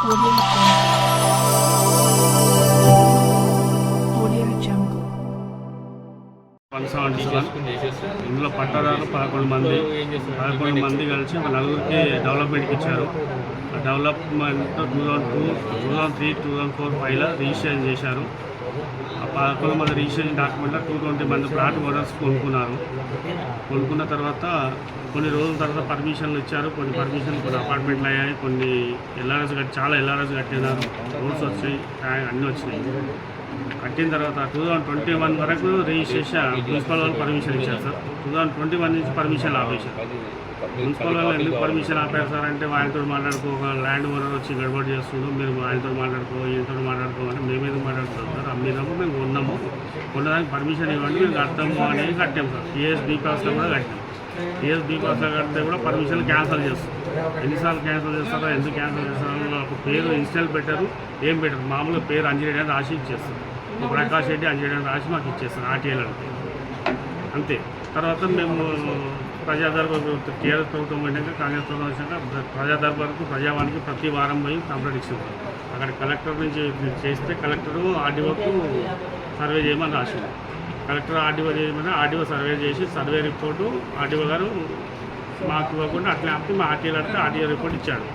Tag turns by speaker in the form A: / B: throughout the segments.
A: ఇందులో పట్టాదారులు 11 మంది కలిసి ఒక నలుగురికి డెవలప్మెంట్కి ఇచ్చారు. డెవలప్మెంట్ 2002, 2003, 2004, 5లో రిజిస్ట్రేషన్ చేశారు. ఆ 11 మంది రిజిస్ట్రేషన్ డాక్యుమెంట్లో 220 మంది ప్లాట్ ఓనర్స్ కొనుక్కున్న తర్వాత కొన్ని రోజుల తర్వాత పర్మిషన్లు ఇచ్చారు. కొన్ని అపార్ట్మెంట్లు అయ్యాయి, కొన్ని చాలా ఎల్ఆర్ఎస్ కట్టినారు, రోడ్స్ వచ్చాయి, అన్నీ వచ్చినాయి. కట్టిన తర్వాత 2021 వరకు రిజిస్ట్రేషన్ మున్సిపల్ వాళ్ళు పర్మిషన్ ఇచ్చారు సార్. 2021 నుంచి పర్మిషన్ ఆపేశారు. మున్సిపల్ వాళ్ళు ఎందుకు పర్మిషన్ ఆపారు సార్ అంటే ఆయనతో ల్యాండ్ ఓనర్ వచ్చి గడబడి చేస్తుండ్రు, మీరు ఆయనతో ఈయనతో మాట్లాడుకోవాలంటే మేము ఎందుకు మాట్లాడుతున్నాం సార్, అమ్మినాము, మేము కొన్నదానికి పర్మిషన్ ఇవ్వండి, మేము కడతాము అనేది కట్టాము సార్. టీఎస్బీ కాస్ట్లో కూడా కట్టాం. టీఎస్బీ కాస్ట్లో కడితే కూడా పర్మిషన్ క్యాన్సిల్ చేస్తారు. ఎన్నిసార్లు క్యాన్సిల్ చేస్తారో, ఎందుకు క్యాన్సిల్ చేస్తారో ఒక పేరు ఇన్స్టాల్ పెట్టారు, ఏం పెట్టారు, మామూలుగా పేరు అంజిరెడ్డి అని రాసి ఇచ్చేస్తారు. ప్రకాష్ రెడ్డి అంజిరెడ్డి అని రాసి మాకు ఇచ్చేస్తారు ఆర్టీఐలు అంటే అంతే. తర్వాత మేము ప్రజాదర్బార్ టీఆర్ఎస్ ప్రభుత్వం పోయినాక, కాంగ్రెస్ ప్రభుత్వం వచ్చినాక ప్రజాదర్బార్కు ప్రజావానికి ప్రతి వారం పోయి కంప్లైంట్ ఇచ్చింది. అక్కడ కలెక్టర్ నుంచి చేస్తే కలెక్టరు ఆర్డీఓకు సర్వే చేయమని రాసింది. కలెక్టర్ ఆర్డీఓ చేయమని ఆర్డీఓ సర్వే చేసి సర్వే రిపోర్టు ఆర్డీఓ గారు మాకు ఇవ్వకుండా అట్లా ఆపితే మా ఆర్టీఐలు అంటే ఆర్టీఐ రిపోర్ట్ ఇచ్చాడు.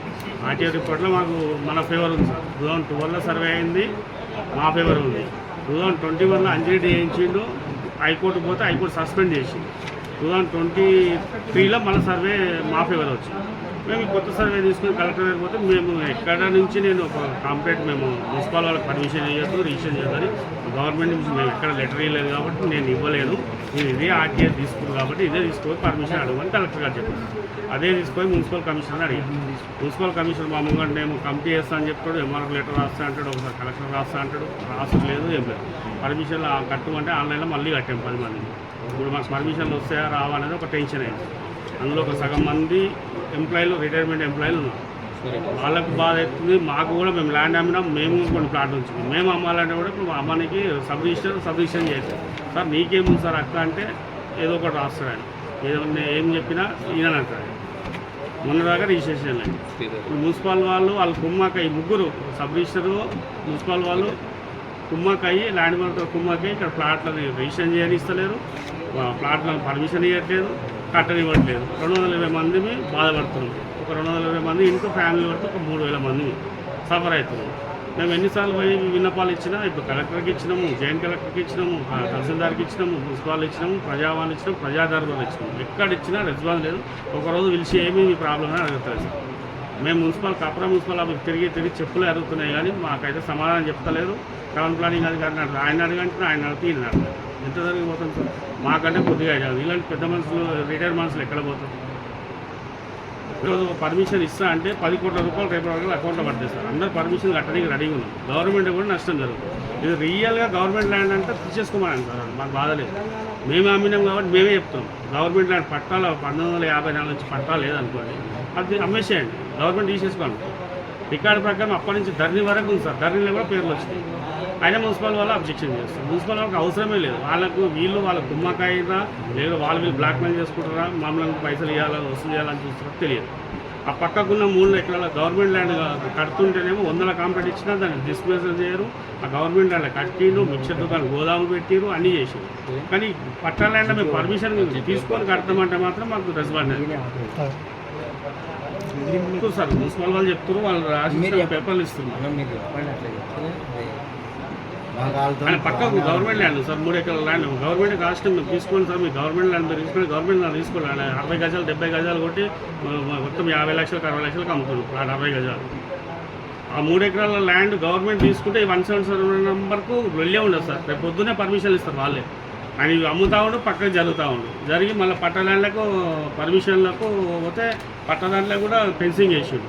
A: ఆర్టీఐ రిపోర్ట్లో మాకు మన ఫేవర్ ఉంది సార్. 2012లో సర్వే అయింది, మా ఫేవర్ ఉంది. 2021లో అంజిరెడ్డి వేయించిండు, హైకోర్టు పోతే హైకోర్టు సస్పెండ్ చేసి 2023లో మన సర్వే మా ఫేవర్ వచ్చింది. మేము కొత్త సర్వే తీసుకుని కలెక్టర్ దగ్గర పోతే మేము ఎక్కడ నుంచి నేను ఒక కంప్లైంట్ మేము మున్సిపల్ వాళ్ళకి పర్మిషన్ ఇవ్వద్దు, రిజిస్ట్రేషన్ చేయదని గవర్నమెంట్ నుంచి మేము ఎక్కడ లెటర్ ఇవ్వలేదు కాబట్టి నేను ఇవ్వలేదు, నేను ఇదే ఆర్టీఐ తీసుకున్నాను కాబట్టి ఇదే తీసుకొని పర్మిషన్ అడగమని కలెక్టర్ గారు చెప్పారు. అదే తీసుకొని మున్సిపల్ కమిషనర్ అడిగాను. మున్సిపల్ కమిషనర్ మామూలుగా మేము కమిటీ చేస్తా అని చెప్తాడు, ఎంఆర్ఓ లెటర్ రాస్తా అంటాడు, ఒకసారి కలెక్టర్ రాస్తా అంటాడు, రాసలేదు ఏం లేదు. పర్మిషన్లు కట్టమంటే ఆన్లైన్లో మళ్ళీ కట్టాము 10 మందిని. ఇప్పుడు మాకు పర్మిషన్లు వస్తాయా రావా అనేది ఒక టెన్షన్ అయింది. అందులో ఒక సగం మంది ఎంప్లాయీలు రిటైర్మెంట్ ఎంప్లాయీలు ఉన్నారు. వాళ్ళకు బాధ అవుతుంది, మాకు కూడా మేము ల్యాండ్ అమ్మినాం, మేము కొన్ని ప్లాట్ ఉంచుకున్నాం, మేము అమ్మాలంటే కూడా ఇప్పుడు అమ్మానికి సబ్ రిజిస్ట్రేషన్ చేస్తాం సార్. నీకేముంది సార్ అక్క అంటే ఏదో ఒకటి రాస్తాడు ఆయన, ఏదో ఏం చెప్పినా ఈయన అంటాడు. మొన్నదాకా రిజిస్ట్రేషన్ లేదు. మున్సిపల్ వాళ్ళు కుమ్మక్కయ్యి, ముగ్గురు సబ్ రిజిస్టర్ మున్సిపల్ వాళ్ళు కుమ్మక్కయ్యి, ల్యాండ్ ఓనర్తో కుమ్మక్కయ్యి ఇక్కడ ప్లాట్లను రిజిస్ట్రేషన్ చేయనిస్తలేరు, ప్లాట్లను పర్మిషన్ ఇవ్వట్లేదు, కట్టనివ్వట్లేదు. 220 మందిని బాధపడుతున్నాం. ఒక 220 మంది ఇంకో ఫ్యామిలీ పడితే ఒక 3000 మందిని సఫర్ అవుతున్నాం. మేము ఎన్నిసార్లు పోయి విన్నపాలు ఇచ్చినా, ఇప్పుడు కలెక్టర్కి ఇచ్చినాము, జాయింట్ కలెక్టర్కి ఇచ్చినాము, తహసీల్దార్కి ఇచ్చినాము, మున్సిపాల్ ఇచ్చినాము, ప్రజావాణి ఇచ్చినాము, ప్రజాదర్బార్ ఇచ్చినాము. ఎక్కడ ఇచ్చినా రెస్పాన్స్ లేదు. ఒకరోజు పిలిచి ఏమీ మీ ప్రాబ్లం అని అడుగుతారు సార్. మేము కపరా మున్సిపల్ ఆఫీస్ తిరిగి చెప్పులు అడుగుతున్నాయి కానీ మాకైతే సమాధానం చెప్తలేదు. టౌన్ ప్లానింగ్ అధికారిని ఆయన అడిగంటే ఆయన అడిగితే ఈయన అడగాలి. ఎంత జరిగిపోతుంది సార్? మాకంటే కొద్దిగా ఇలాంటి పెద్ద మనుషులు, రిటైర్డ్ మనుషులు ఎక్కడ పోతారు? ఈరోజు పర్మిషన్ ఇస్తా అంటే 10 కోట్ల రూపాయలు రేపు వరకు అకౌంట్లో పడతాయి సార్. అందరూ పర్మిషన్ కట్టడానికి రెడీగా ఉన్నాం. గవర్నమెంట్ కూడా నష్టం జరుగుతుంది. ఇది రియల్గా గవర్నమెంట్ ల్యాండ్ అంటే తీసేసుకోమని సార్, మాకు బాధలేదు. మేమే అమ్మినాం కాబట్టి మేమే చెప్తాం. గవర్నమెంట్ ల్యాండ్ పట్టాల 1954 నుంచి పట్టా లేదనుకోండి, అది అమ్మేసేయండి, గవర్నమెంట్ తీసేసుకోండి. రికార్డు ప్రకారం అప్పటి నుంచి ధరణి వరకు ఉంది సార్. ధరణిలో కూడా పేర్లు వచ్చినాయి. అయినా మున్సిపల్ వాళ్ళు అబ్జెక్షన్ చేస్తారు. మున్సిపల్ వాళ్ళకి అవసరమే లేదు. వాళ్ళ కుమ్మకాయినా లేదా వీళ్ళు బ్లాక్మెయిల్ చేసుకుంటారా, మమ్మల్ని పైసలు ఇవ్వాలా వసూలు చేయాలని చూస్తారో తెలియదు. ఆ పక్కకున్న 3 ఎకరాల గవర్నమెంట్ ల్యాండ్ కడుతుంటేనేమో 100 కాంప్లైంట్ ఇచ్చినా దాన్ని డిస్పోజల్ చేయరు. ఆ గవర్నమెంట్ ల్యాండ్ కట్టిండు, మిక్సర్ దుకాణం గోదాము పెట్టిరు, అన్నీ చేసారు. కానీ పట్టా ల్యాండ్ మేము పర్మిషన్ తీసుకొని కడతామంటే మాత్రం మాకు రెస్పాండ్ సార్. మున్సిపల్ వాళ్ళు చెప్తారు, వాళ్ళు రాసి పేపర్లు ఇస్తున్నారు. పక్కకు గవర్నమెంట్ ల్యాండ్ సార్, 3 ఎకరాల ల్యాండ్ గవర్నమెంట్ కాస్ట్ మేము తీసుకోండి సార్. మీ గవర్నమెంట్ ల్యాండ్ మీరు తీసుకొని గవర్నమెంట్ ల్యాండ్ తీసుకోండి. 60 గజాలు 70 గజాలు కొట్టి మొత్తం 50 లక్షలకు 60 లక్షలకు అమ్ముతున్నారు ప్లాట్ 60 గజాలు. ఆ 3 ఎకరాల ల్యాండ్ గవర్నమెంట్ తీసుకుంటే 177 నెంబర్కు వెళ్ళే ఉండదు సార్. రేపు పొద్దున్నే పర్మిషన్లు ఇస్తారు వాళ్ళే. అని అమ్ముతూ ఉండు, పక్కకు జరుగుతూ ఉండు. జరిగి మళ్ళీ పట్టా ల్యాండ్లకు పర్మిషన్లకు పోతే పట్టా దాంట్లో కూడా ఫెన్సింగ్ వేసిండు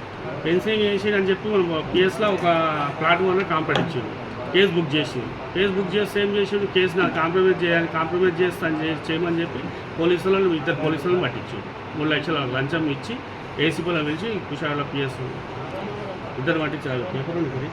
A: అని చెప్పి మనం కేసులో ఒక ప్లాట్ వల్ల కాంప్లైంట్ ఇచ్చిండు. కేసు బుక్ చేస్తే ఏం చేసిండు, కేసు నాకు కాంప్రమైజ్ చేయమని చెప్పి పోలీసులను 2 పోలీసులను పట్టించాడు. 3 లక్షల లంచం ఇచ్చి ఏసీపీలో పిలిచి కుషాల పిఎస్ 2 పట్టించారు. పేపర్ ఉంది.